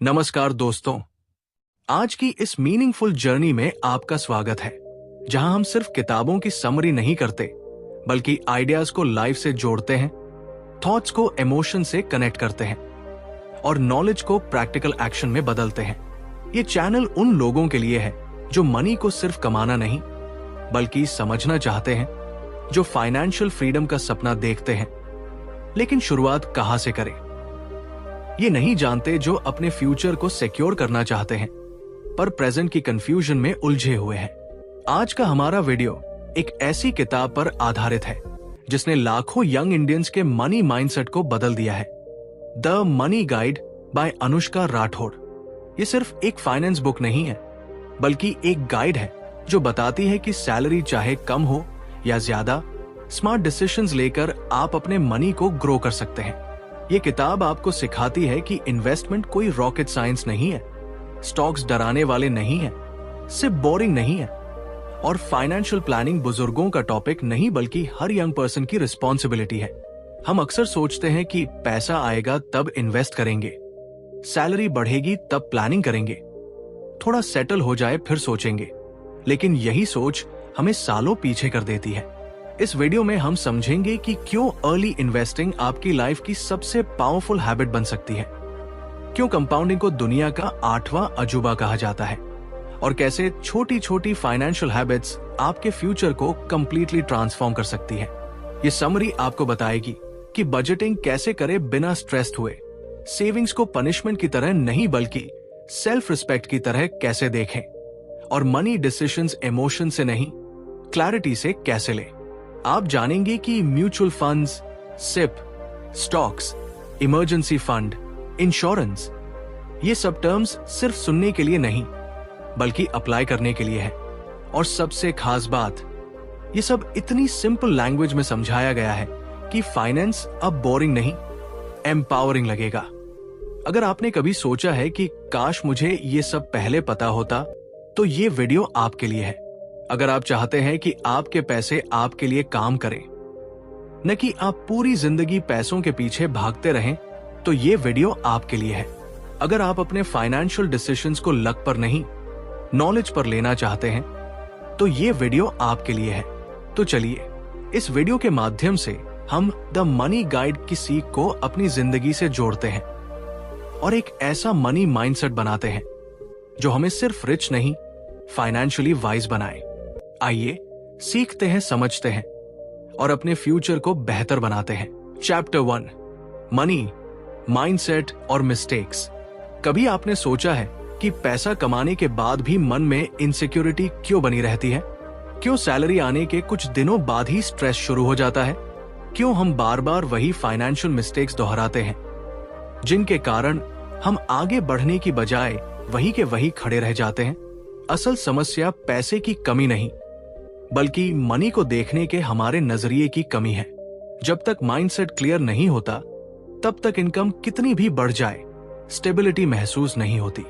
नमस्कार दोस्तों, आज की इस मीनिंगफुल जर्नी में आपका स्वागत है, जहां हम सिर्फ किताबों की समरी नहीं करते, बल्कि आइडियाज को लाइफ से जोड़ते हैं, थॉट्स को इमोशन से कनेक्ट करते हैं और नॉलेज को प्रैक्टिकल एक्शन में बदलते हैं। ये चैनल उन लोगों के लिए है जो मनी को सिर्फ कमाना नहीं, बल्कि समझना चाहते हैं, जो फाइनेंशियल फ्रीडम का सपना देखते हैं, लेकिन शुरुआत कहां से करें ये नहीं जानते, जो अपने फ्यूचर को सिक्योर करना चाहते हैं पर प्रेजेंट की कंफ्यूजन में उलझे हुए हैं। आज का हमारा वीडियो एक ऐसी किताब पर आधारित है जिसने लाखों यंग इंडियंस के मनी माइंडसेट को बदल दिया है। The money guide by Anushka Rathore. ये सिर्फ एक फाइनेंस बुक नहीं है, बल्कि एक गाइड है जो बताती है कि सैलरी चाहे कम हो या ज्यादा, स्मार्ट डिसीजंस लेकर आप अपने मनी को ग्रो कर सकते हैं। ये किताब आपको सिखाती है कि इन्वेस्टमेंट कोई रॉकेट साइंस नहीं है, स्टॉक्स डराने वाले नहीं है, सिर्फ बोरिंग नहीं है, और फाइनेंशियल प्लानिंग बुजुर्गों का टॉपिक नहीं, बल्कि हर यंग पर्सन की रिस्पॉन्सिबिलिटी है। हम अक्सर सोचते हैं कि पैसा आएगा तब इन्वेस्ट करेंगे, सैलरी बढ़ेगी तब प्लानिंग करेंगे, थोड़ा सेटल हो जाए फिर सोचेंगे, लेकिन यही सोच हमें सालों पीछे कर देती है। इस वीडियो में हम समझेंगे कि क्यों अर्ली इन्वेस्टिंग आपकी लाइफ की सबसे पावरफुल हैबिट बन सकती है, क्यों कंपाउंडिंग को दुनिया का 8वां अजूबा कहा जाता है, और कैसे छोटी छोटी फाइनेंशियल हैबिट्स आपके फ्यूचर को कंप्लीटली ट्रांसफॉर्म कर सकती है। ये समरी आपको बताएगी कि बजटिंग कैसे करें बिना स्ट्रेस्ड हुए, सेविंग्स को पनिशमेंट की तरह नहीं बल्कि सेल्फ रिस्पेक्ट की तरह कैसे देखें, और मनी डिसीजंस इमोशन से नहीं क्लैरिटी से कैसे लें। आप जानेंगे कि mutual funds, SIP, stocks, emergency fund, insurance, ये सब टर्म्स सिर्फ सुनने के लिए नहीं, बल्कि अप्लाई करने के लिए है। और सबसे खास बात, ये सब इतनी सिंपल लैंग्वेज में समझाया गया है कि फाइनेंस अब बोरिंग नहीं, एम्पावरिंग लगेगा। अगर आपने कभी सोचा है कि काश मुझे ये सब पहले पता होता, तो ये वीडियो आपके लिए है। अगर आप चाहते हैं कि आपके पैसे आपके लिए काम करें, न कि आप पूरी जिंदगी पैसों के पीछे भागते रहें, तो ये वीडियो आपके लिए है। अगर आप अपने फाइनेंशियल डिसीजंस को लक पर नहीं, नॉलेज पर लेना चाहते हैं, तो ये वीडियो आपके लिए है। तो चलिए, इस वीडियो के माध्यम से हम द मनी गाइड की सीख को अपनी जिंदगी से जोड़ते हैं और एक ऐसा मनी माइंडसेट बनाते हैं जो हमें सिर्फ रिच नहीं, फाइनेंशियली वाइज बनाए। आइए सीखते हैं, समझते हैं और अपने फ्यूचर को बेहतर बनाते हैं। चैप्टर 1, मनी, माइंडसेट और मिस्टेक्स। कभी आपने सोचा है कि पैसा कमाने के बाद भी मन में इनसिक्योरिटी क्यों बनी रहती है? क्यों सैलरी आने के कुछ दिनों बाद ही स्ट्रेस शुरू हो जाता है? क्यों हम बार बार वही फाइनेंशियल मिस्टेक्स दोहराते हैं, जिनके कारण हम आगे बढ़ने की बजाय वही के वही खड़े रह जाते हैं? असल समस्या पैसे की कमी नहीं, बल्कि मनी को देखने के हमारे नजरिए की कमी है। जब तक माइंडसेट क्लियर नहीं होता, तब तक इनकम कितनी भी बढ़ जाए, स्टेबिलिटी महसूस नहीं होती।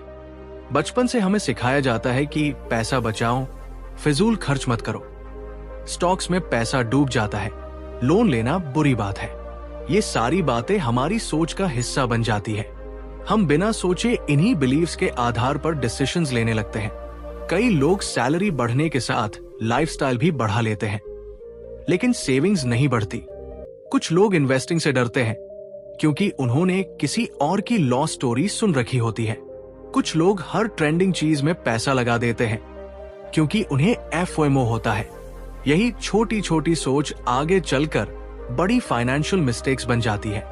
बचपन से हमें सिखाया जाता है कि पैसा बचाओ, फिजूल खर्च मत करो, स्टॉक्स में पैसा डूब जाता है, लोन लेना बुरी बात है। ये सारी बातें हमारी सोच का हिस्सा बन जाती है। हम बिना सोचे इन्हीं बिलीव्स के आधार पर डिसीजंस लेने लगते हैं। कई लोग सैलरी बढ़ने के साथ लाइफस्टाइल भी बढ़ा लेते हैं, लेकिन सेविंग्स नहीं बढ़ती। कुछ लोग इन्वेस्टिंग से डरते हैं क्योंकि उन्होंने किसी और की लॉस स्टोरी सुन रखी होती है। कुछ लोग हर ट्रेंडिंग चीज में पैसा लगा देते हैं क्योंकि उन्हें एफओएमओ होता है। यही छोटी छोटी सोच आगे चलकर बड़ी फाइनेंशियल मिस्टेक्स बन जाती है।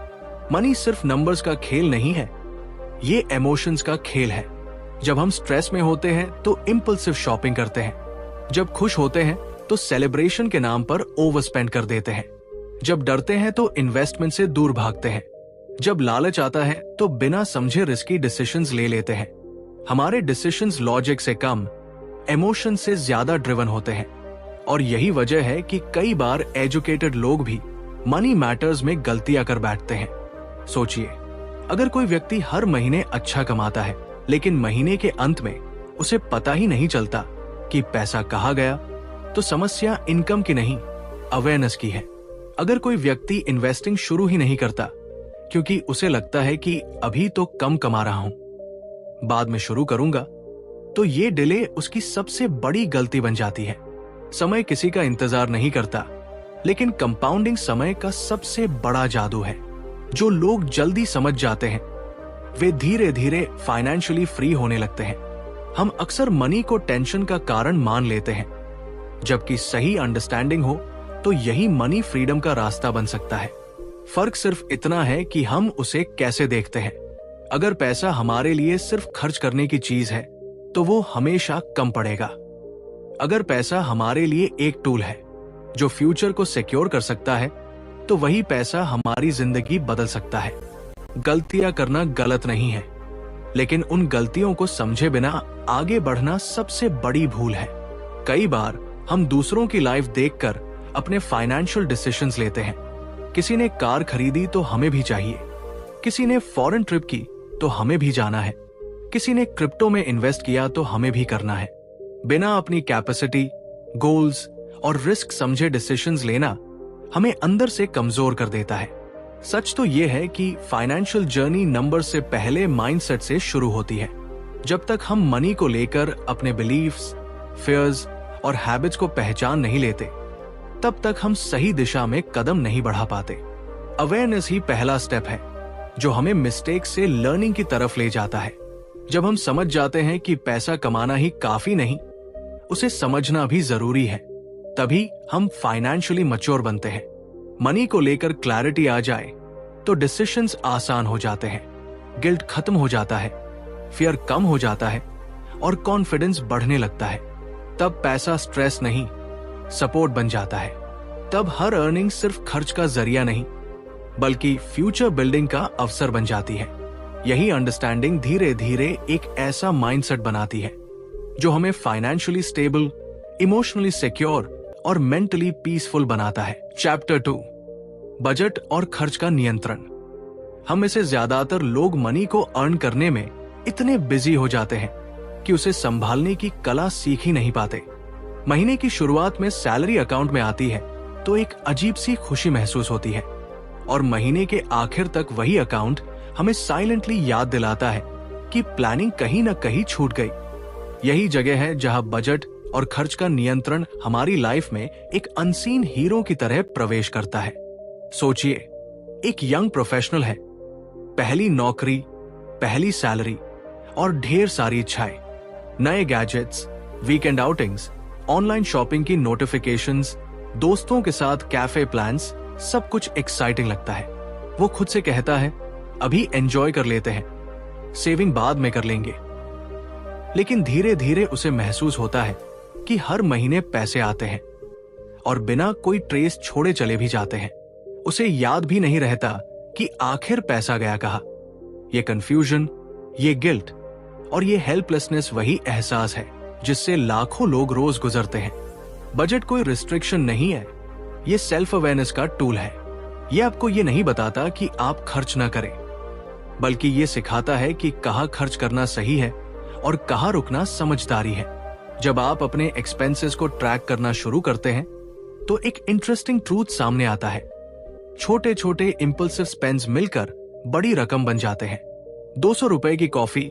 मनी सिर्फ नंबर्स का खेल नहीं है, ये इमोशंस का खेल है। जब हम स्ट्रेस में होते हैं तो इम्पल्सिव शॉपिंग करते हैं, जब खुश होते हैं तो सेलिब्रेशन के नाम पर ओवर स्पेंड कर देते हैं, जब डरते हैं तो इन्वेस्टमेंट से दूर भागते हैं, जब लालच आता है तो बिना समझे रिस्की डिसीजंस ले लेते हैं। हमारे डिसीजंस लॉजिक से कम, इमोशन से ज्यादा ड्रिवन होते हैं, और यही वजह है कि कई बार एजुकेटेड लोग भी मनी मैटर्स में गलतियां कर बैठते हैं। सोचिए, अगर कोई व्यक्ति हर महीने अच्छा कमाता है, लेकिन महीने के अंत में उसे पता ही नहीं चलता कि पैसा कहाँ गया, तो समस्या इनकम की नहीं, अवेयरनेस की है। अगर कोई व्यक्ति इन्वेस्टिंग शुरू ही नहीं करता क्योंकि उसे लगता है कि अभी तो कम कमा रहा हूं, बाद में शुरू करूंगा, तो ये डिले उसकी सबसे बड़ी गलती बन जाती है। समय किसी का इंतजार नहीं करता, लेकिन कंपाउंडिंग समय का सबसे बड़ा जादू है। जो लोग जल्दी समझ जाते हैं वे धीरे धीरे फाइनेंशियली फ्री होने लगते हैं। हम अक्सर मनी को टेंशन का कारण मान लेते हैं, जबकि सही अंडरस्टैंडिंग हो तो यही मनी फ्रीडम का रास्ता बन सकता है। फर्क सिर्फ इतना है कि हम उसे कैसे देखते हैं। अगर पैसा हमारे लिए सिर्फ खर्च करने की चीज है तो वो हमेशा कम पड़ेगा। अगर पैसा हमारे लिए एक टूल है जो फ्यूचर को सिक्योर कर सकता है, तो वही पैसा हमारी जिंदगी बदल सकता है। गलतियां करना गलत नहीं है, लेकिन उन गलतियों को समझे बिना आगे बढ़ना सबसे बड़ी भूल है। कई बार हम दूसरों की लाइफ देखकर अपने फाइनेंशियल डिसीजंस लेते हैं। किसी ने कार खरीदी तो हमें भी चाहिए, किसी ने फॉरेन ट्रिप की तो हमें भी जाना है, किसी ने क्रिप्टो में इन्वेस्ट किया तो हमें भी करना है। बिना अपनी कैपेसिटी, गोल्स और रिस्क समझे डिसीजंस लेना हमें अंदर से कमजोर कर देता है। सच तो यह है कि फाइनेंशियल जर्नी नंबर से पहले माइंडसेट से शुरू होती है। जब तक हम मनी को लेकर अपने बिलीफ्स, फियर्स और हैबिट्स को पहचान नहीं लेते, तब तक हम सही दिशा में कदम नहीं बढ़ा पाते। अवेयरनेस ही पहला स्टेप है जो हमें मिस्टेक से लर्निंग की तरफ ले जाता है। जब हम समझ जाते हैं कि पैसा कमाना ही काफी नहीं, उसे समझना भी जरूरी है, तभी हम फाइनेंशियली मैच्योर बनते हैं। मनी को लेकर क्लैरिटी आ जाए तो डिसीजंस आसान हो जाते हैं, गिल्ट खत्म हो जाता है, फियर कम हो जाता है और कॉन्फिडेंस बढ़ने लगता है। तब पैसा स्ट्रेस नहीं, सपोर्ट बन जाता है। तब हर अर्निंग सिर्फ खर्च का जरिया नहीं, बल्कि फ्यूचर बिल्डिंग का अवसर बन जाती है। यही अंडरस्टैंडिंग धीरे धीरे एक ऐसा माइंडसेट बनाती है जो हमें फाइनेंशियली स्टेबल, इमोशनली सिक्योर और मेंटली पीसफुल बनाता है। चैप्टर 2, बजट और खर्च का नियंत्रण। हम में से ज्यादातर लोग मनी को अर्न करने में इतने बिजी हो जाते हैं कि उसे संभालने की कला सीख ही नहीं पाते। महीने की शुरुआत में सैलरी अकाउंट में आती है तो एक अजीब सी खुशी महसूस होती है, और महीने के आखिर तक वही अकाउंट हमें साइलेंटली याद दिलाता है कि प्लानिंग कहीं ना कहीं छूट गई। यही जगह है जहां बजट और खर्च का नियंत्रण हमारी लाइफ में एक अनसीन हीरो की तरह प्रवेश करता है। सोचिए, एक यंग प्रोफेशनल है, पहली नौकरी, पहली सैलरी और ढेर सारी इच्छाएं, नए gadgets, weekend outings, online shopping की नोटिफिकेशंस, दोस्तों के साथ कैफे प्लान्स, सब कुछ एक्साइटिंग लगता है। वो खुद से कहता है, अभी एंजॉय कर लेते हैं, सेविंग बाद में कर लेंगे। लेकिन धीरे धीरे उसे महसूस होता है कि हर महीने पैसे आते हैं और बिना कोई ट्रेस छोड़े चले भी जाते हैं। उसे याद भी नहीं रहता कि आखिर पैसा गया कहाँ। ये कंफ्यूजन, ये गिल्ट और ये हेल्पलेसनेस वही एहसास है जिससे लाखों लोग रोज गुजरते हैं। बजट कोई रिस्ट्रिक्शन नहीं है, ये सेल्फ अवेयरनेस का टूल है। ये आपको ये नहीं बताता कि आप खर्च ना करें, बल्कि ये सिखाता है कि कहाँ खर्च करना सही है और कहाँ रुकना समझदारी है। जब आप अपने एक्सपेंसेस को ट्रैक करना शुरू करते हैं तो एक इंटरेस्टिंग ट्रूथ सामने आता है। छोटे छोटे इंपल्सिव स्पेंड्स मिलकर बड़ी रकम बन जाते हैं। 200 रुपए की कॉफी,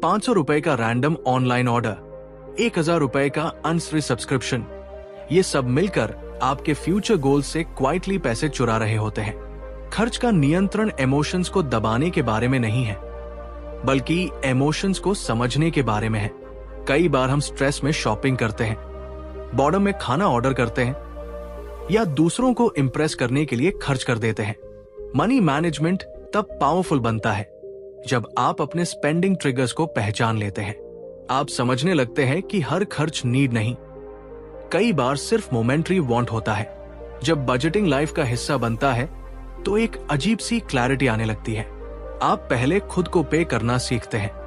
500 रुपए का रैंडम ऑनलाइन ऑर्डर, 1000 रुपए का अनफ्री सब्सक्रिप्शन, ये सब मिलकर आपके फ्यूचर गोल से क्वाइटली पैसे चुरा रहे होते हैं। खर्च का नियंत्रण इमोशंस को दबाने के बारे में नहीं है, बल्कि इमोशंस को समझने के बारे में है। कई बार हम स्ट्रेस में शॉपिंग करते हैं, बॉर्डम में खाना ऑर्डर करते हैं या दूसरों को इंप्रेस करने के लिए खर्च कर देते हैं। मनी मैनेजमेंट तब पावरफुल बनता है जब आप अपने स्पेंडिंग ट्रिगर्स को पहचान लेते हैं। आप समझने लगते हैं कि हर खर्च नीड नहीं, कई बार सिर्फ मोमेंटरी वांट होता है। जब बजटिंग लाइफ का हिस्सा बनता है तो एक अजीब सी क्लैरिटी आने लगती है। आप पहले खुद को पे करना सीखते हैं।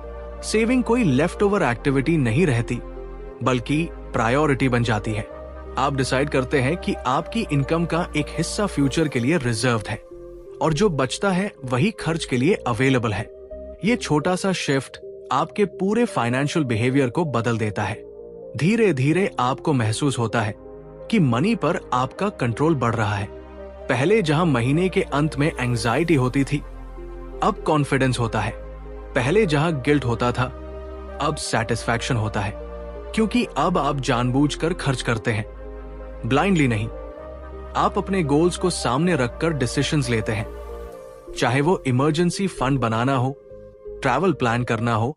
सेविंग कोई लेफ्ट ओवर एक्टिविटी नहीं रहती, बल्कि प्रायोरिटी बन जाती है। आप डिसाइड करते हैं कि आपकी इनकम का एक हिस्सा फ्यूचर के लिए रिजर्व्ड है और जो बचता है वही खर्च के लिए अवेलेबल है। ये छोटा सा शिफ्ट आपके पूरे फाइनेंशियल बिहेवियर को बदल देता है। धीरे धीरे आपको महसूस होता है कि मनी पर आपका कंट्रोल बढ़ रहा है। पहले जहां महीने के अंत में एंजाइटी होती थी, अब कॉन्फिडेंस होता है। पहले जहां गिल्ट होता था, अब सेटिस्फैक्शन होता है, क्योंकि अब आप जानबूझकर खर्च करते हैं, ब्लाइंडली नहीं। आप अपने गोल्स को सामने रखकर डिसीजंस लेते हैं, चाहे वो इमरजेंसी फंड बनाना हो, ट्रैवल प्लान करना हो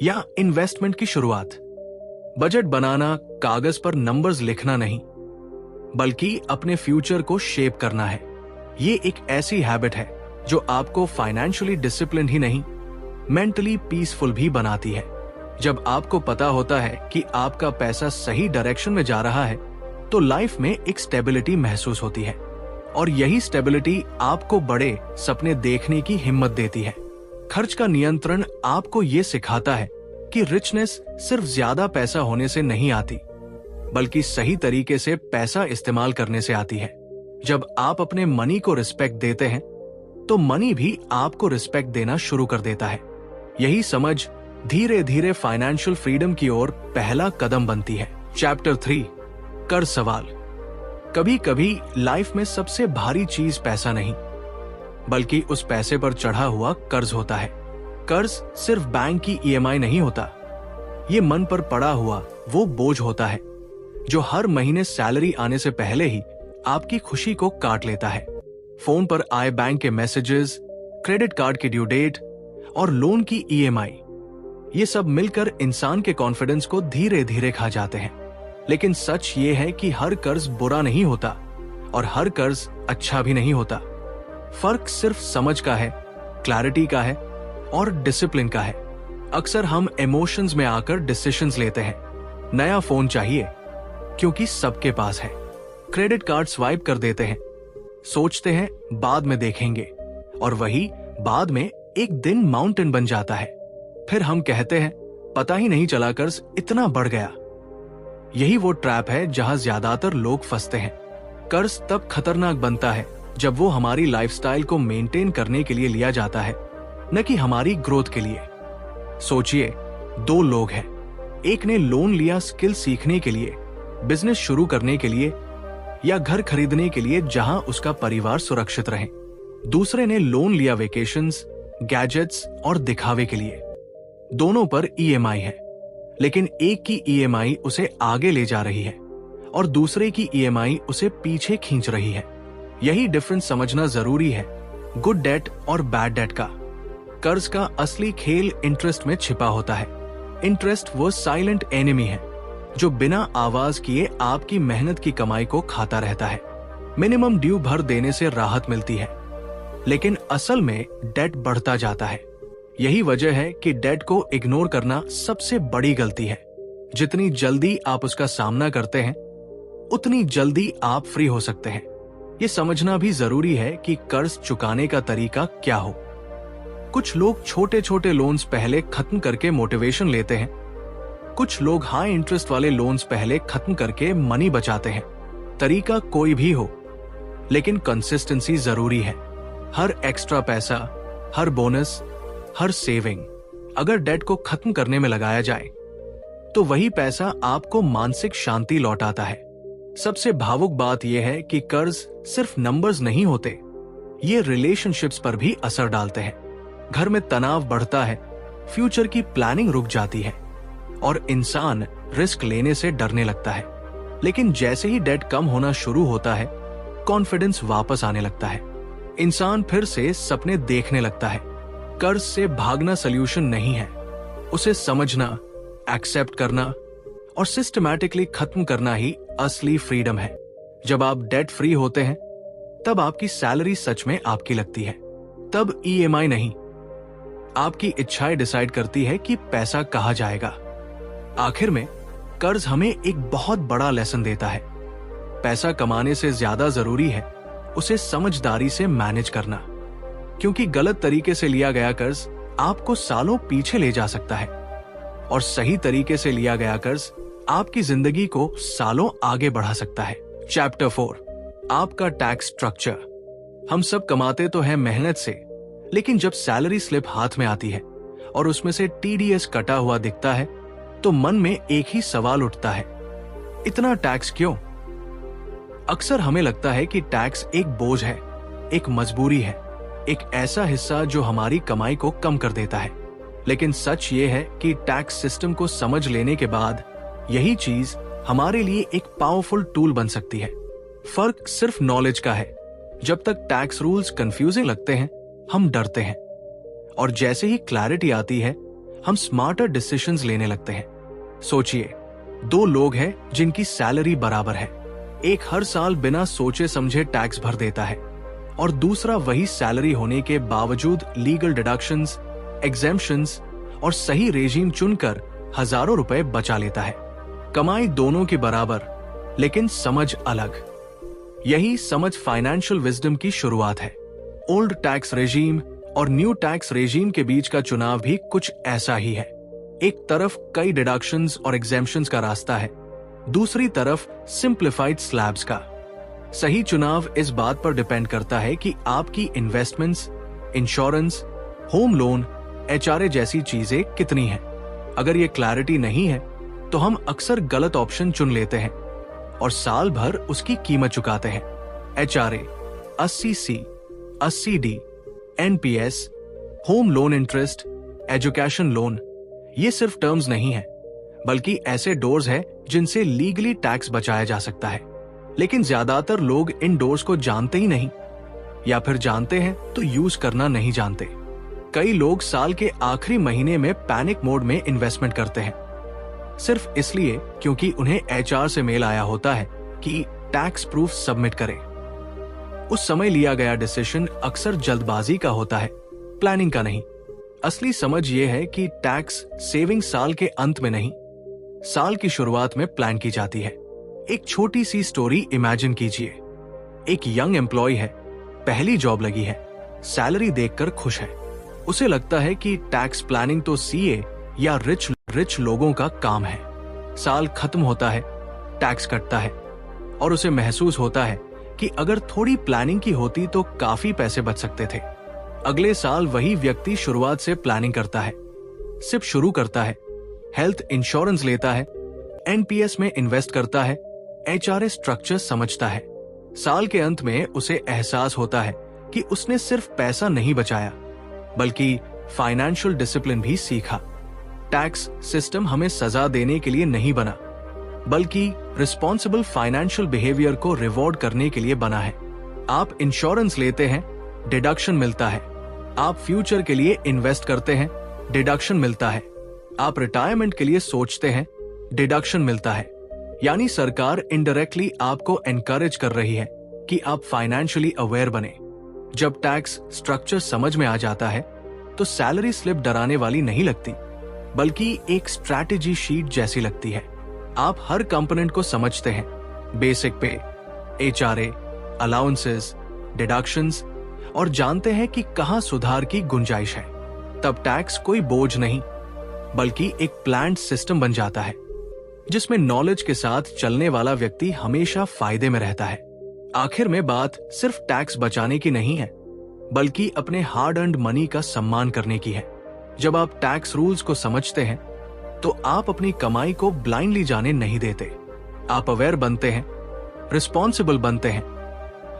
या इन्वेस्टमेंट की शुरुआत। बजट बनाना कागज पर नंबर्स लिखना नहीं, बल्कि अपने फ्यूचर को शेप करना है। ये एक ऐसी हैबिट है जो आपको फाइनेंशियली डिसिप्लिन ही नहीं, मेंटली पीसफुल भी बनाती है। जब आपको पता होता है कि आपका पैसा सही डायरेक्शन में जा रहा है, तो लाइफ में एक स्टेबिलिटी महसूस होती है, और यही स्टेबिलिटी आपको बड़े सपने देखने की हिम्मत देती है। खर्च का नियंत्रण आपको ये सिखाता है कि रिचनेस सिर्फ ज्यादा पैसा होने से नहीं आती, बल्कि सही तरीके से पैसा इस्तेमाल करने से आती है। जब आप अपने मनी को रिस्पेक्ट देते हैं, तो मनी भी आपको रिस्पेक्ट देना शुरू कर देता है। यही समझ धीरे धीरे फाइनेंशियल फ्रीडम की ओर पहला कदम बनती है। चैप्टर 3, कर्ज सवाल। कभी कभी लाइफ में सबसे भारी चीज पैसा नहीं, बल्कि उस पैसे पर चढ़ा हुआ कर्ज होता है। कर्ज सिर्फ बैंक की EMI नहीं होता, ये मन पर पड़ा हुआ वो बोझ होता है जो हर महीने सैलरी आने से पहले ही आपकी खुशी को काट लेता है। फोन पर आए बैंक के मैसेजेस, क्रेडिट कार्ड की ड्यू डेट और लोन की EMI, ये सब मिलकर इंसान के कॉन्फिडेंस को धीरे धीरे खा जाते हैं। लेकिन सच ये है कि हर कर्ज बुरा नहीं होता और हर कर्ज अच्छा भी नहीं होता। फर्क सिर्फ समझ का है, क्लैरिटी का है और डिसिप्लिन का है। अक्सर हम इमोशंस में आकर डिसीजंस लेते हैं। नया फोन चाहिए क्योंकि सबके पास है, क्रेडिट कार्ड स्वाइप कर देते हैं, सोचते हैं बाद में देखेंगे, और वही बाद में एक दिन माउंटेन बन जाता है। फिर हम कहते हैं पता ही नहीं चला कर्ज इतना बढ़ गया। यही वो ट्रैप है जहां ज्यादातर लोग फंसते हैं। कर्ज तब खतरनाक बनता है जब वो हमारी लाइफस्टाइल को मेंटेन करने के लिए लिया जाता है, न कि हमारी ग्रोथ के लिए। सोचिए, 2 लोग हैं, एक ने लोन लिया स्किल सीखने के लिए, बिजनेस शुरू करने के लिए या घर खरीदने के लिए जहां उसका परिवार सुरक्षित रहे। दूसरे ने लोन लिया वेकेशंस, गैजेट्स और दिखावे के लिए। दोनों पर EMI है, लेकिन एक की EMI उसे आगे ले जा रही है और दूसरे की EMI उसे पीछे खींच रही है। यही डिफरेंस समझना जरूरी है, गुड डेट और बैड डेट का। कर्ज का असली खेल इंटरेस्ट में छिपा होता है। इंटरेस्ट वो साइलेंट एनिमी है जो बिना आवाज किए आपकी मेहनत की कमाई को खाता रहता है। मिनिमम ड्यू भर देने से राहत मिलती है, लेकिन असल में डेट बढ़ता जाता है। यही वजह है कि डेट को इग्नोर करना सबसे बड़ी गलती है। जितनी जल्दी आप उसका सामना करते हैं, उतनी जल्दी आप फ्री हो सकते हैं। ये समझना भी जरूरी है कि कर्ज चुकाने का तरीका क्या हो। कुछ लोग छोटे छोटे लोन्स पहले खत्म करके मोटिवेशन लेते हैं, कुछ लोग हाई इंटरेस्ट वाले लोन्स पहले खत्म करके मनी बचाते हैं। तरीका कोई भी हो, लेकिन कंसिस्टेंसी जरूरी है। हर एक्स्ट्रा पैसा, हर बोनस, हर सेविंग अगर डेट को खत्म करने में लगाया जाए, तो वही पैसा आपको मानसिक शांति लौटाता है। सबसे भावुक बात यह है कि कर्ज सिर्फ नंबर्स नहीं होते, ये रिलेशनशिप्स पर भी असर डालते हैं। घर में तनाव बढ़ता है, फ्यूचर की प्लानिंग रुक जाती है और इंसान रिस्क लेने से डरने लगता है। लेकिन जैसे ही डेट कम होना शुरू होता है, कॉन्फिडेंस वापस आने लगता है। इंसान फिर से सपने देखने लगता है। कर्ज से भागना सल्यूशन नहीं है, उसे समझना, एक्सेप्ट करना और सिस्टमैटिकली खत्म करना ही असली फ्रीडम है। जब आप डेट फ्री होते हैं, तब आपकी सैलरी सच में आपकी लगती है। तब EMI नहीं, आपकी इच्छाएं डिसाइड करती है कि पैसा कहाँ जाएगा। आखिर में कर्ज हमें एक बहुत बड़ा लेसन देता है। पैसा कमाने से ज्यादा जरूरी है उसे समझदारी से मैनेज करना, क्योंकि गलत तरीके से लिया गया कर्ज आपको सालों पीछे ले जा सकता है और सही तरीके से लिया गया कर्ज आपकी जिंदगी को सालों आगे बढ़ा सकता है। चैप्टर 4, आपका टैक्स स्ट्रक्चर। हम सब कमाते तो हैं मेहनत से, लेकिन जब सैलरी स्लिप हाथ में आती है और उसमें से TDS कटा हुआ दिखता है, तो मन में एक ही सवाल उठता है, इतना टैक्स क्यों? अक्सर हमें लगता है कि टैक्स एक बोझ है, एक मजबूरी है, एक ऐसा हिस्सा जो हमारी कमाई को कम कर देता है। लेकिन सच ये है कि टैक्स सिस्टम को समझ लेने के बाद यही चीज हमारे लिए एक पावरफुल टूल बन सकती है। फर्क सिर्फ नॉलेज का है। जब तक टैक्स रूल्स कंफ्यूजिंग लगते हैं, हम डरते हैं, और जैसे ही क्लैरिटी आती है, हम स्मार्टर डिसीजंस लेने लगते हैं। सोचिए, 2 लोग हैं जिनकी सैलरी बराबर है। एक हर साल बिना सोचे समझे टैक्स भर देता है और दूसरा वही सैलरी होने के बावजूद लीगल डिडक्शंस, एग्जेम्पशंस और सही रेजीम चुनकर हजारों रुपए बचा लेता है। कमाई दोनों की बराबर, लेकिन समझ अलग। यही समझ फाइनेंशियल विजडम की शुरुआत है। ओल्ड टैक्स रेजीम और न्यू टैक्स रेजीम के बीच का चुनाव भी कुछ ऐसा ही है। एक तरफ कई डिडक्शंस और एग्जेम्पशंस का रास्ता है, दूसरी तरफ सिंप्लीफाइड स्लैब्स का। सही चुनाव इस बात पर डिपेंड करता है कि आपकी investments, insurance, home loan, HRA जैसी चीजें कितनी हैं। अगर ये क्लैरिटी नहीं है तो हम अक्सर गलत ऑप्शन चुन लेते हैं और साल भर उसकी कीमत चुकाते हैं। HRA, 80C, 80D, NPS, home loan interest, education loan, ये सिर्फ टर्म्स नहीं है, बल्कि ऐसे डोर्स है जिनसे लीगली टैक्स बचाया जा सकता है। लेकिन ज्यादातर लोग इन डोर्स को जानते ही नहीं, या फिर जानते हैं तो यूज करना नहीं जानते। कई लोग साल के आखिरी महीने में पैनिक मोड में इन्वेस्टमेंट करते हैं, सिर्फ इसलिए क्योंकि उन्हें एचआर से मेल आया होता है कि टैक्स प्रूफ सबमिट करें। उस समय लिया गया डिसीजन अक्सर जल्दबाजी का होता है, प्लानिंग का नहीं। असली समझ यह है कि टैक्स सेविंग साल के अंत में नहीं, साल की शुरुआत में प्लान की जाती है। एक छोटी सी स्टोरी इमेजिन कीजिए। एक यंग एम्प्लॉय है, पहली जॉब लगी है, सैलरी देखकर खुश है। उसे लगता है कि टैक्स प्लानिंग तो सीए या रिच लोगों का काम है। साल खत्म होता है, टैक्स कटता है और उसे महसूस होता है कि अगर थोड़ी प्लानिंग की होती तो काफी पैसे बच सकते थे। अगले साल वही व्यक्ति शुरुआत से प्लानिंग करता है, सिर्फ शुरू करता है, हेल्थ इंश्योरेंस लेता है, एनपीएस में इन्वेस्ट करता है, एचआरए स्ट्रक्चर समझता है। साल के अंत में उसे एहसास होता है कि उसने सिर्फ पैसा नहीं बचाया, बल्कि फाइनेंशियल डिसिप्लिन भी सीखा। टैक्स सिस्टम हमें सजा देने के लिए नहीं बना, बल्कि रिस्पॉन्सिबल फाइनेंशियल बिहेवियर को रिवॉर्ड करने के लिए बना है। आप इंश्योरेंस लेते हैं, डिडक्शन मिलता है। आप फ्यूचर के लिए इन्वेस्ट करते हैं, डिडक्शन मिलता है। आप रिटायरमेंट के लिए सोचते हैं, डिडक्शन मिलता है। यानी सरकार इनडायरेक्टली आपको एनकरेज कर रही है कि आप फाइनेंशियली अवेयर बने। जब टैक्स स्ट्रक्चर समझ में आ जाता है तो सैलरी स्लिप डराने वाली नहीं लगती, बल्कि एक स्ट्रैटेजी शीट जैसी लगती है। आप हर कंपोनेंट को समझते हैं, बेसिक पे, एचआरए, अलाउंसेस, डिडक्शंस, और जानते हैं कि कहां सुधार की गुंजाइश है। तब टैक्स कोई बोझ नहीं, बल्कि एक प्लान्ड सिस्टम बन जाता है, जिसमें नॉलेज के साथ चलने वाला व्यक्ति हमेशा फायदे में रहता है। आखिर में बात सिर्फ टैक्स बचाने की नहीं है, बल्कि अपने हार्ड अर्न्ड मनी का सम्मान करने की है। जब आप टैक्स रूल्स को समझते हैं तो आप अपनी कमाई को ब्लाइंडली जाने नहीं देते। आप अवेयर बनते हैं, रिस्पॉन्सिबल बनते हैं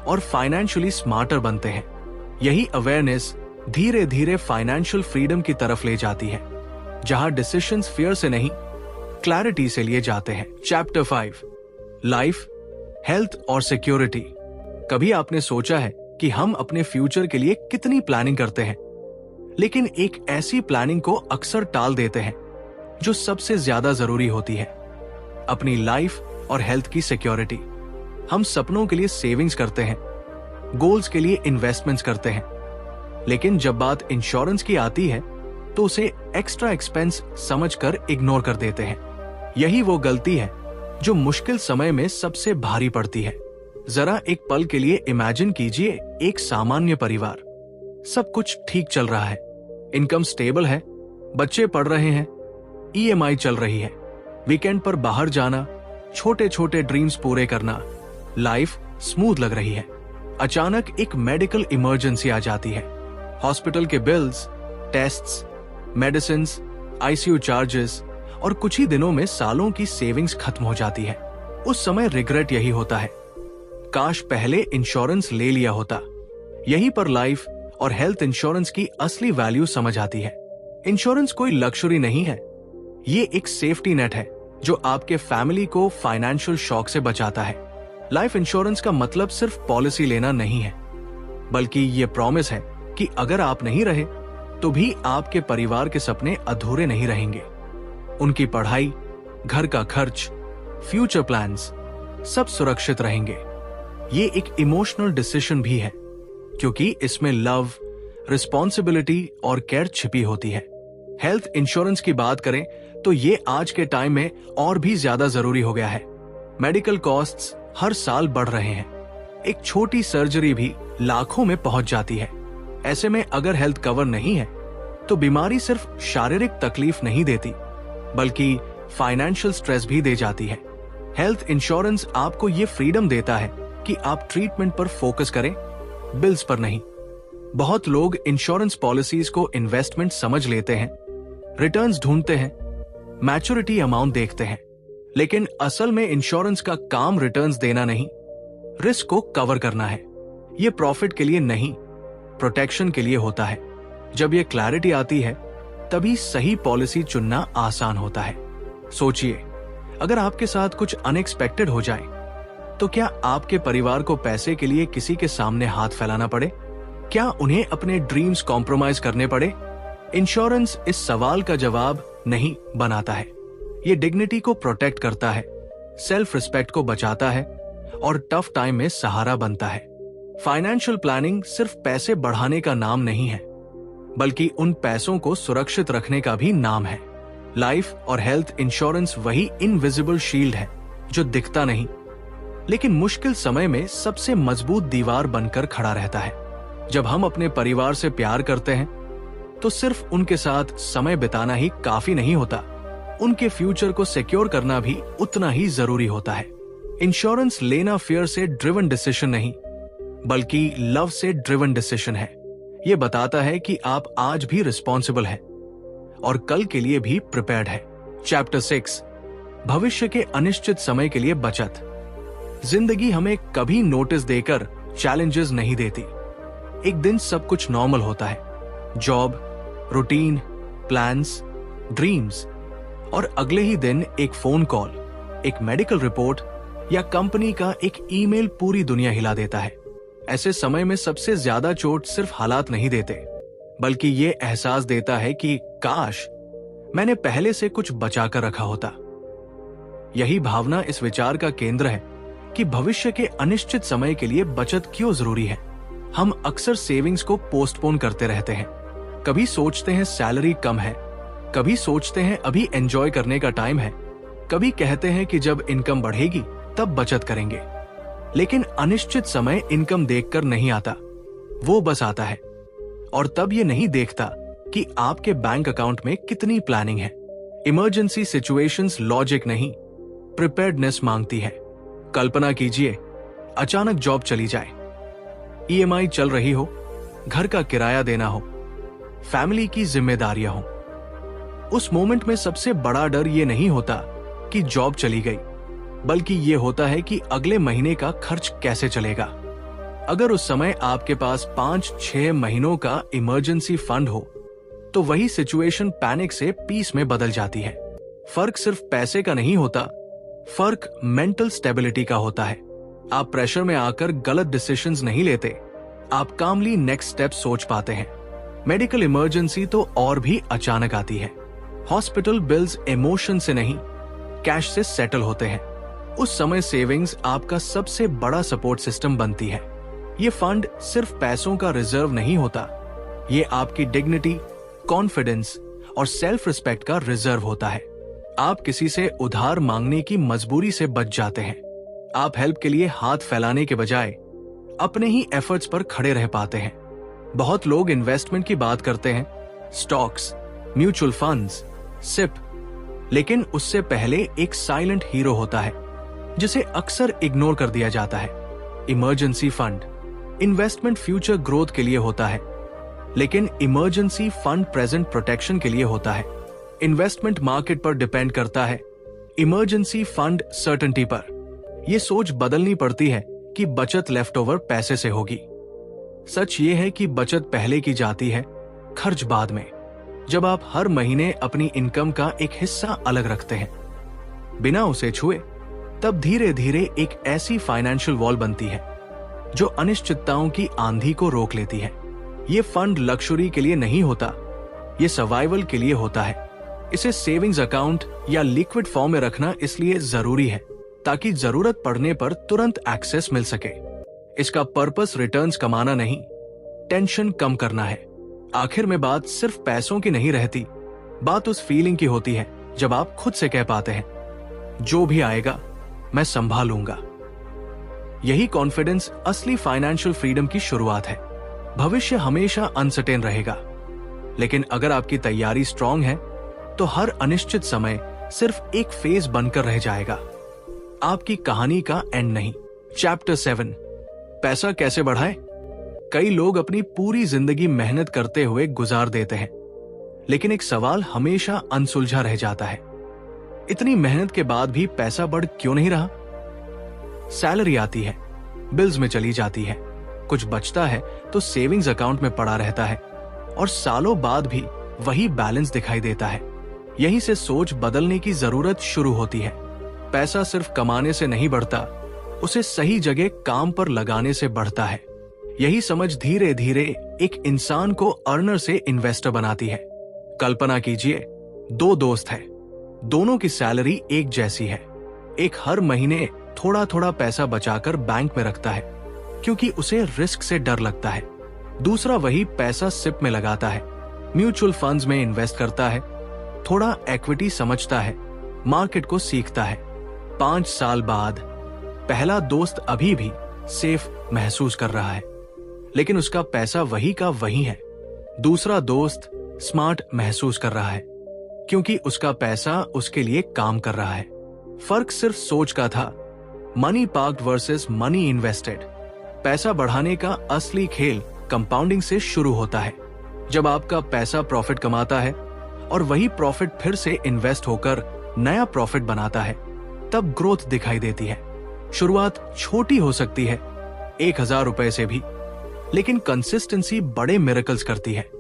और फाइनेंशियली स्मार्टर बनते हैं। यही अवेयरनेस धीरे धीरे फाइनेंशियल फ्रीडम की तरफ ले जाती है, जहां डिसीजंस फियर से नहीं, क्लैरिटी से लिए जाते हैं। चैप्टर 5, लाइफ, हेल्थ और सिक्योरिटी। कभी आपने सोचा है कि हम अपने फ्यूचर के लिए कितनी प्लानिंग करते हैं, लेकिन एक ऐसी प्लानिंग को अक्सर टाल देते हैं जो सबसे ज्यादा जरूरी होती है, अपनी लाइफ और हेल्थ की सिक्योरिटी। हम सपनों के लिए सेविंग्स करते हैं, गोल्स के लिए इन्वेस्टमेंट्स करते हैं, लेकिन जब बात इंश्योरेंस की आती है तो उसे एक्स्ट्रा एक्सपेंस समझकर इग्नोर कर देते हैं। यही वो गलती है जो मुश्किल समय में सबसे भारी पड़ती है। जरा एक पल के लिए इमेजिन कीजिए, एक सामान्य परिवार, सब कुछ ठीक चल रहा है, इनकम स्टेबल है, बच्चे पढ़ रहे हैं, ईएमआई चल रही है, वीकेंड पर बाहर जाना, छोटे छोटे ड्रीम्स पूरे करना, लाइफ स्मूथ लग रही है। अचानक एक मेडिकल इमरजेंसी आ जाती है। हॉस्पिटल के bills, tests, medicine, ICU charges और कुछ ही दिनों में सालों की सेविंग्स खत्म हो जाती है। उस समय रिग्रेट यही होता है, काश पहले इंश्योरेंस ले लिया होता। यहीं पर लाइफ और हेल्थ इंश्योरेंस की असली वैल्यू समझ आती है। इंश्योरेंस कोई लक्जरी नहीं है, ये एक सेफ्टी नेट है जो आपके फैमिली को फाइनेंशियल शॉक से बचाता है। लाइफ इंश्योरेंस का मतलब सिर्फ पॉलिसी लेना नहीं है, बल्कि ये प्रॉमिस है कि अगर आप नहीं रहे तो भी आपके परिवार के सपने अधूरे नहीं रहेंगे। उनकी पढ़ाई, घर का खर्च, फ्यूचर प्लान्स सब सुरक्षित रहेंगे। ये एक इमोशनल डिसीजन भी है, क्योंकि इसमें लव, रिस्पॉन्सिबिलिटी और केयर छिपी होती है। हेल्थ इंश्योरेंस की बात करें तो ये आज के टाइम में और भी ज्यादा जरूरी हो गया है। मेडिकल कॉस्ट्स हर साल बढ़ रहे हैं। एक छोटी सर्जरी भी लाखों में पहुंच जाती है। ऐसे में अगर हेल्थ कवर नहीं है तो बीमारी सिर्फ शारीरिक तकलीफ नहीं देती, बल्कि फाइनेंशियल स्ट्रेस भी दे जाती है। हेल्थ इंश्योरेंस आपको ये फ्रीडम देता है कि आप ट्रीटमेंट पर फोकस करें, बिल्स पर नहीं। बहुत लोग इंश्योरेंस पॉलिसीज को इन्वेस्टमेंट समझ लेते हैं, रिटर्न्स ढूंढते हैं, मैच्योरिटी अमाउंट देखते हैं, लेकिन असल में इंश्योरेंस का काम रिटर्न्स देना नहीं, रिस्क को कवर करना है। यह प्रॉफिट के लिए नहीं, प्रोटेक्शन के लिए होता है। जब यह क्लैरिटी आती है तभी सही पॉलिसी चुनना आसान होता है। सोचिए, अगर आपके साथ कुछ अनएक्सपेक्टेड हो जाए तो क्या आपके परिवार को पैसे के लिए किसी के सामने हाथ फैलाना पड़े? क्या उन्हें अपने ड्रीम्स कॉम्प्रोमाइज करने पड़े? इंश्योरेंस इस सवाल का जवाब नहीं बनाता है। ये डिग्निटी को प्रोटेक्ट करता है, सेल्फ रिस्पेक्ट को बचाता है और टफ टाइम में सहारा बनता है। फाइनेंशियल प्लानिंग सिर्फ पैसे बढ़ाने का नाम नहीं है, बल्कि उन पैसों को सुरक्षित रखने का भी नाम है। लाइफ और हेल्थ इंश्योरेंस वही इनविजिबल शील्ड है जो दिखता नहीं, लेकिन मुश्किल समय में सबसे मजबूत दीवार बनकर खड़ा रहता है। जब हम अपने परिवार से प्यार करते हैं तो सिर्फ उनके साथ समय बिताना ही काफी नहीं होता, उनके फ्यूचर को सिक्योर करना भी उतना ही जरूरी होता है। इंश्योरेंस लेना फियर से ड्रिवन डिसीजन नहीं, बल्कि लव से ड्रिवन डिसीजन है। यह बताता है कि आप आज भी रिस्पॉन्सिबल हैं और कल के लिए भी प्रिपेयर्ड है। चैप्टर 6, भविष्य के अनिश्चित समय के लिए बचत। जिंदगी हमें कभी नोटिस देकर चैलेंजेस नहीं देती। एक दिन सब कुछ नॉर्मल होता है, जॉब, रूटीन, प्लान्स, ड्रीम्स, और अगले ही दिन एक फोन कॉल, एक मेडिकल रिपोर्ट या कंपनी का एक ईमेल पूरी दुनिया हिला देता है। ऐसे समय में सबसे ज्यादा चोट सिर्फ हालात नहीं देते, बल्कि ये एहसास देता है कि काश मैंने पहले से कुछ बचा कर रखा होता। यही भावना इस विचार का केंद्र है कि भविष्य के अनिश्चित समय के लिए बचत क्यों जरूरी है। हम अक्सर सेविंग्स को पोस्टपोन करते रहते हैं। कभी सोचते हैं सैलरी कम है, कभी सोचते हैं अभी एंजॉय करने का टाइम है, कभी कहते हैं कि जब इनकम बढ़ेगी तब बचत करेंगे। लेकिन अनिश्चित समय इनकम देखकर नहीं आता, वो बस आता है, और तब ये नहीं देखता कि आपके बैंक अकाउंट में कितनी प्लानिंग है। इमरजेंसी सिचुएशंस लॉजिक नहीं, प्रिपेयर्डनेस मांगती है। कल्पना कीजिए, अचानक जॉब चली जाए, ईएमआई चल रही हो, घर का किराया देना हो, फैमिली की जिम्मेदारियां हो। उस मोमेंट में सबसे बड़ा डर ये नहीं होता कि जॉब चली गई, बल्कि ये होता है कि अगले महीने का खर्च कैसे चलेगा। अगर उस समय आपके पास 5-6 महीनों का इमरजेंसी फंड हो तो वही सिचुएशन पैनिक से पीस में बदल जाती है। फर्क सिर्फ पैसे का नहीं होता, फर्क मेंटल स्टेबिलिटी का होता है। आप प्रेशर में आकर गलत डिसीजंस नहीं लेते, आप कामली नेक्स्ट स्टेप सोच पाते हैं। मेडिकल इमरजेंसी तो और भी अचानक आती है। हॉस्पिटल बिल्स इमोशन से नहीं, कैश से सेटल होते हैं। उस समय सेविंग्स आपका सबसे बड़ा सपोर्ट सिस्टम बनती है। ये फंड सिर्फ पैसों का रिजर्व नहीं होता, ये आपकी डिग्निटी, कॉन्फिडेंस और सेल्फ रिस्पेक्ट का रिजर्व होता है। आप किसी से उधार मांगने की मजबूरी से बच जाते हैं। आप हेल्प के लिए हाथ फैलाने के बजाय अपने ही एफर्ट्स पर खड़े रह पाते हैं। बहुत लोग इन्वेस्टमेंट की बात करते हैं, स्टॉक्स, म्यूचुअल फंड्स, सिप, लेकिन उससे पहले एक साइलेंट हीरो होता है जिसे अक्सर इग्नोर कर दिया जाता है, emergency fund. Investment future growth के लिए होता है, लेकिन इमरजेंसी फंड प्रेजेंट प्रोटेक्शन के लिए होता है। इन्वेस्टमेंट मार्केट पर डिपेंड करता है, इमरजेंसी फंड सर्टेनिटी पर। यह सोच बदलनी पड़ती है कि बचत लेफ्ट ओवर पैसे से होगी। सच ये है कि बचत पहले की जाती है, खर्च बाद में। जब आप हर महीने अपनी इनकम का एक हिस्सा अलग रखते हैं बिना उसे छुए, तब धीरे धीरे एक ऐसी फाइनेंशियल वॉल बनती है जो अनिश्चितताओं की आंधी को रोक लेती है। ये फंड लक्जरी के लिए नहीं होता, ये सर्वाइवल के लिए होता है। इसे सेविंग्स अकाउंट या लिक्विड फॉर्म में रखना इसलिए जरूरी है ताकि जरूरत पड़ने पर तुरंत एक्सेस मिल सके। इसका पर्पस रिटर्न्स कमाना नहीं, टेंशन कम करना है। आखिर में बात सिर्फ पैसों की नहीं रहती, बात उस फीलिंग की होती है जब आप खुद से कह पाते हैं, जो भी आएगा मैं संभालूंगा। यही कॉन्फिडेंस असली फाइनेंशियल फ्रीडम की शुरुआत है। भविष्य हमेशा अनसर्टेन रहेगा, लेकिन अगर आपकी तैयारी स्ट्रांग है तो हर अनिश्चित समय सिर्फ एक फेज बनकर रह जाएगा, आपकी कहानी का एंड नहीं। चैप्टर 7, पैसा कैसे बढ़ाएं? कई लोग अपनी पूरी जिंदगी मेहनत करते हुए गुजार देते हैं, लेकिन एक सवाल हमेशा अनसुलझा रह जाता है, इतनी मेहनत के बाद भी पैसा बढ़ क्यों नहीं रहा? सैलरी आती है, बिल्स में चली जाती है, कुछ बचता है तो सेविंग्स अकाउंट में पड़ा रहता है, और सालों बाद भी वही बैलेंस दिखाई देता है। यहीं से सोच बदलने की जरूरत शुरू होती है। पैसा सिर्फ कमाने से नहीं बढ़ता, उसे सही जगह काम पर लगाने से बढ़ता है। यही समझ धीरे धीरे एक इंसान को अर्नर से इन्वेस्टर बनाती है। कल्पना कीजिए, 2 दोस्त हैं, दोनों की सैलरी एक जैसी है। एक हर महीने थोड़ा थोड़ा पैसा बचाकर बैंक में रखता है क्योंकि उसे रिस्क से डर लगता है। दूसरा वही पैसा सिप में लगाता है, म्यूचुअल फंड्स में इन्वेस्ट करता है, थोड़ा इक्विटी समझता है, मार्केट को सीखता है। 5 साल बाद पहला दोस्त अभी भी सेफ महसूस कर रहा है, लेकिन उसका पैसा वही का वही है। दूसरा दोस्त स्मार्ट महसूस कर रहा है क्योंकि उसका पैसा उसके लिए काम कर रहा है। फर्क सिर्फ सोच का था, money parked versus money invested. पैसा बढ़ाने का असली खेल कंपाउंडिंग से शुरू होता है। जब आपका पैसा प्रॉफिट कमाता है और वही प्रॉफिट फिर से इन्वेस्ट होकर नया प्रॉफिट बनाता है, तब ग्रोथ दिखाई देती है। शुरुआत छोटी हो सकती है, 1000 रुपए से भी, लेकिन कंसिस्टेंसी बड़े मिरेकल्स करती है।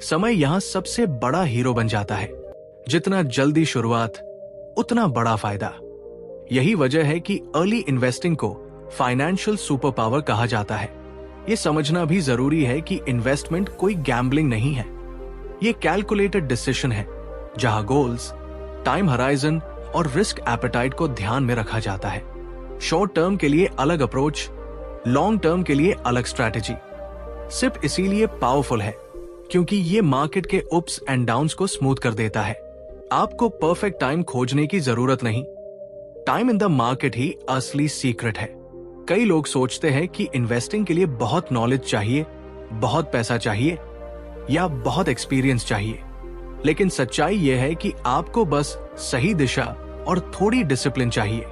समय यहां सबसे बड़ा हीरो बन जाता है। जितना जल्दी शुरुआत, उतना बड़ा फायदा। यही वजह है कि अर्ली इन्वेस्टिंग को फाइनेंशियल सुपर पावर कहा जाता है। यह समझना भी जरूरी है कि इन्वेस्टमेंट कोई गैम्बलिंग नहीं है, ये कैलकुलेटेड डिसीजन है जहां गोल्स, टाइम हराइजन और रिस्क एपेटाइट को ध्यान में रखा जाता है। शॉर्ट टर्म के लिए अलग अप्रोच, लॉन्ग टर्म के लिए अलग स्ट्रैटेजी। सिप इसीलिए पावरफुल है क्योंकि ये मार्केट के अप्स एंड डाउन्स को स्मूथ कर देता है। आपको परफेक्ट टाइम खोजने की जरूरत नहीं, टाइम इन द मार्केट ही असली सीक्रेट है। कई लोग सोचते हैं कि इन्वेस्टिंग के लिए बहुत नॉलेज चाहिए, बहुत पैसा चाहिए या बहुत एक्सपीरियंस चाहिए, लेकिन सच्चाई यह है कि आपको बस सही दिशा और थोड़ी डिसिप्लिन चाहिए।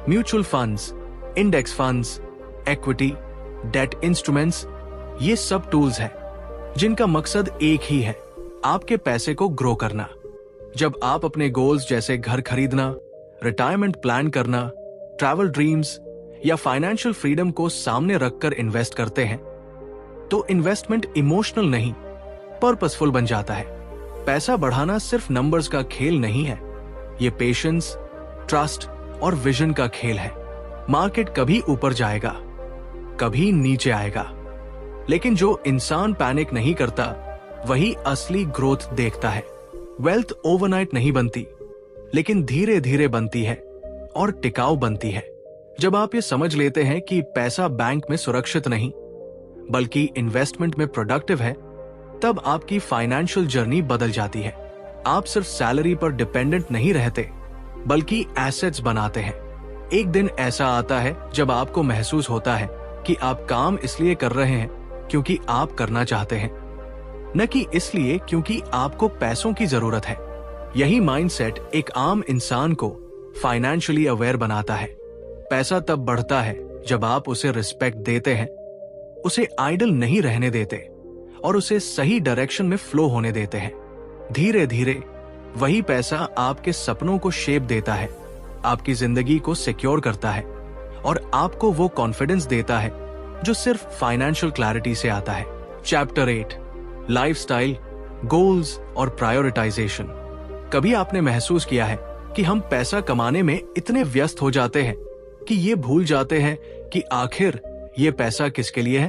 Mutual funds, index funds, equity, debt instruments, ये सब टूल्स हैं जिनका मकसद एक ही है, आपके पैसे को ग्रो करना। जब आप अपने गोल्स जैसे घर खरीदना, रिटायरमेंट प्लान करना, ट्रैवल ड्रीम्स या फाइनेंशियल फ्रीडम को सामने रखकर इन्वेस्ट करते हैं, तो इन्वेस्टमेंट इमोशनल नहीं, पर्पसफुल बन जाता है। पैसा बढ़ाना सिर्फ नंबर्स का खेल नहीं है, ये पेशेंस, ट्रस्ट और विजन का खेल है। मार्केट कभी ऊपर जाएगा, कभी नीचे आएगा, लेकिन जो इंसान पैनिक नहीं करता वही असली ग्रोथ देखता है। वेल्थ ओवरनाइट नहीं बनती, लेकिन धीरे धीरे बनती है और टिकाऊ बनती है। जब आप ये समझ लेते हैं कि पैसा बैंक में सुरक्षित नहीं बल्कि इन्वेस्टमेंट में प्रोडक्टिव है, तब आपकी फाइनेंशियल जर्नी बदल जाती है। आप सिर्फ सैलरी पर डिपेंडेंट नहीं रहते बल्कि एसेट्स बनाते हैं। एक दिन ऐसा आता है जब आपको महसूस होता है कि आप काम इसलिए कर रहे हैं क्योंकि आप करना चाहते हैं, न कि इसलिए क्योंकि आपको पैसों की जरूरत है। यही माइंडसेट एक आम इंसान को फाइनेंशियली अवेयर बनाता है। पैसा तब बढ़ता है जब आप उसे रिस्पेक्ट देते हैं, उसे आइडल नहीं रहने देते और उसे सही डायरेक्शन में फ्लो होने देते हैं। धीरे धीरे वही पैसा आपके सपनों को शेप देता है, आपकी जिंदगी को सिक्योर करता है और आपको वो कॉन्फिडेंस देता है जो सिर्फ फाइनेंशियल क्लैरिटी से आता है। चैप्टर 8, लाइफस्टाइल, गोल्स और प्रायोरिटाइजेशन। कभी आपने महसूस किया है कि हम पैसा कमाने में इतने व्यस्त हो जाते हैं कि ये भूल जाते हैं कि आखिर ये पैसा किसके लिए है?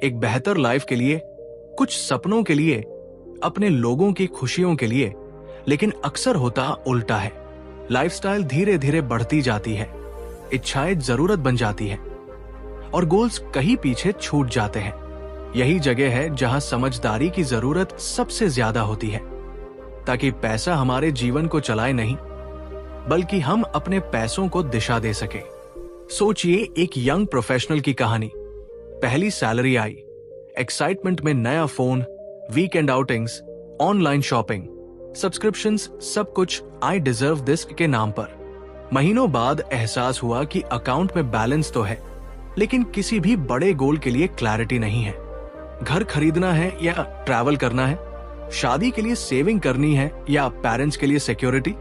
एक बेहतर लाइफ के लिए, कुछ सपनों के लिए, अपने लोगों की खुशियों के लिए। लेकिन अक्सर होता उल्टा है। लाइफस्टाइल धीरे धीरे बढ़ती जाती है, इच्छाएं जरूरत बन जाती है और गोल्स कहीं पीछे छूट जाते हैं। यही जगह है जहां समझदारी की जरूरत सबसे ज्यादा होती है, ताकि पैसा हमारे जीवन को चलाए नहीं, बल्कि हम अपने पैसों को दिशा दे सके। सोचिए एक यंग प्रोफेशनल की कहानी। पहली सैलरी आई, एक्साइटमेंट में नया phone, weekend outings, online shopping, subscriptions, सब कुछ आई डिजर्व दिस के नाम पर। महीनों बाद एहसास हुआ कि अकाउंट में बैलेंस तो है, लेकिन किसी भी बड़े गोल के लिए क्लैरिटी नहीं है। घर खरीदना है या ट्रैवल करना है, शादी के लिए सेविंग करनी है या पेरेंट्स के लिए सिक्योरिटी।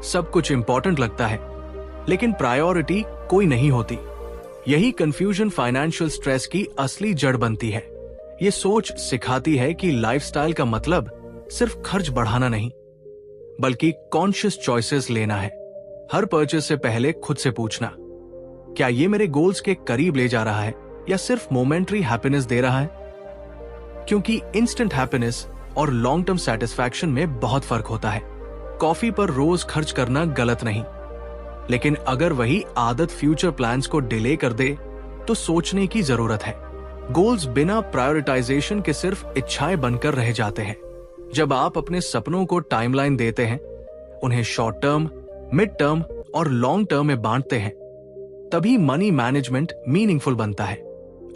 सब कुछ इंपॉर्टेंट लगता है, लेकिन प्रायोरिटी कोई नहीं होती। यही कंफ्यूजन फाइनेंशियल स्ट्रेस की असली जड़ बनती है। ये सोच सिखाती है कि लाइफस्टाइल का मतलब सिर्फ खर्च बढ़ाना नहीं, बल्कि कॉन्शियस चॉइसेस लेना है। हर परचेज से पहले खुद से पूछना, क्या ये मेरे गोल्स के करीब ले जा रहा है या सिर्फ मोमेंटरी हैप्पीनेस दे रहा है? क्योंकि इंस्टेंट हैप्पीनेस और लॉन्ग टर्म सेटिस्फैक्शन में बहुत फर्क होता है। कॉफी पर रोज खर्च करना गलत नहीं, लेकिन अगर वही आदत फ्यूचर प्लान्स को डिले कर दे तो सोचने की जरूरत है। गोल्स बिना प्रायोरिटाइजेशन के सिर्फ इच्छाएं बनकर रह जाते हैं। जब आप अपने सपनों को टाइमलाइन देते हैं, उन्हें शॉर्ट टर्म, मिड टर्म और लॉन्ग टर्म में बांटते हैं, तभी मनी मैनेजमेंट मीनिंगफुल बनता है।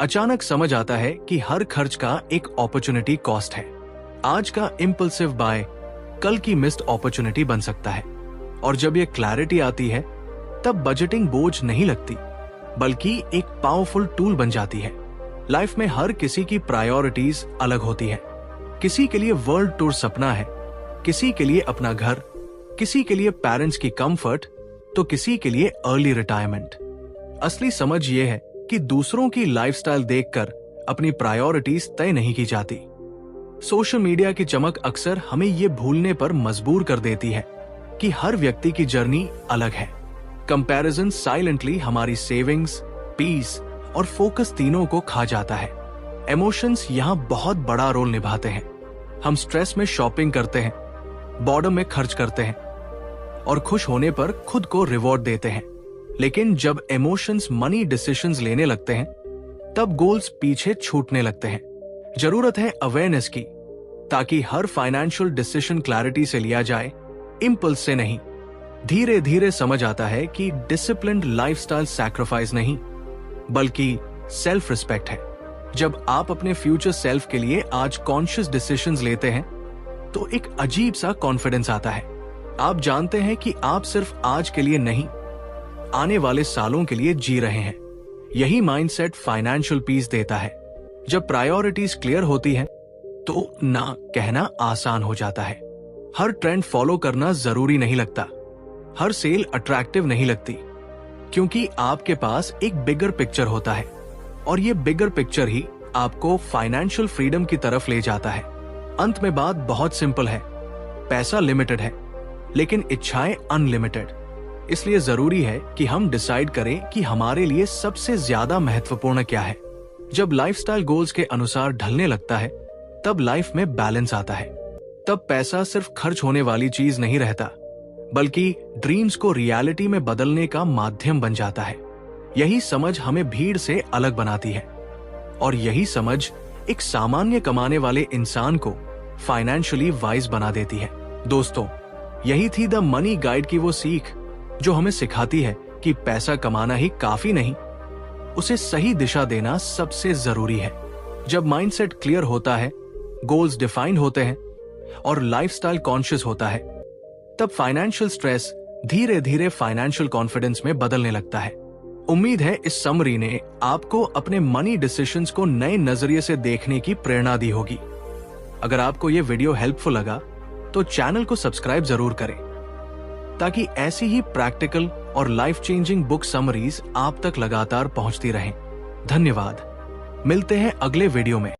अचानक समझ आता है कि हर खर्च का एक अपॉर्चुनिटी कॉस्ट है। आज का इंपल्सिव बाय कल की मिस्ड अपॉर्चुनिटी बन सकता है। और जब ये क्लैरिटी आती है, तब बजटिंग बोझ नहीं लगती, बल्कि एक पावरफुल टूल बन जाती है। लाइफ में हर किसी की प्रायोरिटीज अलग होती है। किसी के लिए वर्ल्ड टूर सपना है, किसी के लिए अपना घर, किसी के लिए पेरेंट्स की कंफर्ट, तो किसी के लिए अर्ली रिटायरमेंट। असली समझ ये है कि दूसरों की लाइफस्टाइल देखकर अपनी प्रायोरिटीज तय नहीं की जाती। सोशल मीडिया की चमक अक्सर हमें ये भूलने पर मजबूर कर देती है कि हर व्यक्ति की जर्नी अलग है। कंपैरिजन साइलेंटली हमारी सेविंग्स, पीस और फोकस तीनों को खा जाता है। इमोशंस यहाँ बहुत बड़ा रोल निभाते हैं। हम स्ट्रेस में शॉपिंग करते हैं, बॉर्डम में खर्च करते हैं और खुश होने पर खुद को रिवॉर्ड देते हैं। लेकिन जब इमोशंस मनी डिसीजंस लेने लगते हैं, तब गोल्स पीछे छूटने लगते हैं। जरूरत है अवेयरनेस की, ताकि हर फाइनेंशियल डिसीजन क्लैरिटी से लिया जाए, इंपल्स से नहीं। धीरे धीरे समझ आता है कि डिसिप्लिन्ड लाइफस्टाइल सैक्रिफाइस नहीं, बल्कि सेल्फ रिस्पेक्ट है। जब आप अपने फ्यूचर सेल्फ के लिए आज कॉन्शियस डिसीजंस लेते हैं, तो एक अजीब सा कॉन्फिडेंस आता है। आप जानते हैं कि आप सिर्फ आज के लिए नहीं, आने वाले सालों के लिए जी रहे हैं। यही माइंडसेट फाइनेंशियल पीस देता है। जब प्रायोरिटीज क्लियर होती है, तो ना कहना आसान हो जाता है। हर ट्रेंड फॉलो करना जरूरी नहीं लगता, हर सेल अट्रैक्टिव नहीं लगती, क्योंकि आपके पास एक बिगर पिक्चर होता है और ये बिगर पिक्चर ही आपको फाइनेंशियल फ्रीडम की तरफ ले जाता है। अंत में बात बहुत सिंपल है, पैसा लिमिटेड है, लेकिन इच्छाएं अनलिमिटेड। इसलिए जरूरी है कि हम डिसाइड करें कि हमारे लिए सबसे ज्यादा महत्वपूर्ण क्या है। जब लाइफस्टाइल गोल्स के अनुसार ढलने लगता है, तब लाइफ में बैलेंस आता है। तब पैसा सिर्फ खर्च होने वाली चीज नहीं रहता, बल्कि ड्रीम्स को रियलिटी में बदलने का माध्यम बन जाता है। यही समझ हमें भीड़ से अलग बनाती है और यही समझ एक सामान्य कमाने वाले इंसान को फाइनेंशियली वाइज बना देती है। दोस्तों, यही थी द मनी गाइड की वो सीख जो हमें सिखाती है कि पैसा कमाना ही काफी नहीं, उसे सही दिशा देना सबसे जरूरी है। जब माइंडसेट क्लियर होता है, गोल्स डिफाइन होते हैं और लाइफस्टाइल कॉन्शियस होता है, तब फाइनेंशियल स्ट्रेस धीरे धीरे फाइनेंशियल कॉन्फिडेंस में बदलने लगता है। उम्मीद है इस समरी ने आपको अपने मनी डिसीजंस को नए नजरिए से देखने की प्रेरणा दी होगी। अगर आपको यह वीडियो हेल्पफुल लगा तो चैनल को सब्सक्राइब जरूर करें, ताकि ऐसी ही प्रैक्टिकल और लाइफ चेंजिंग बुक समरीज आप तक लगातार पहुंचती रहें। धन्यवाद। मिलते हैं अगले वीडियो में।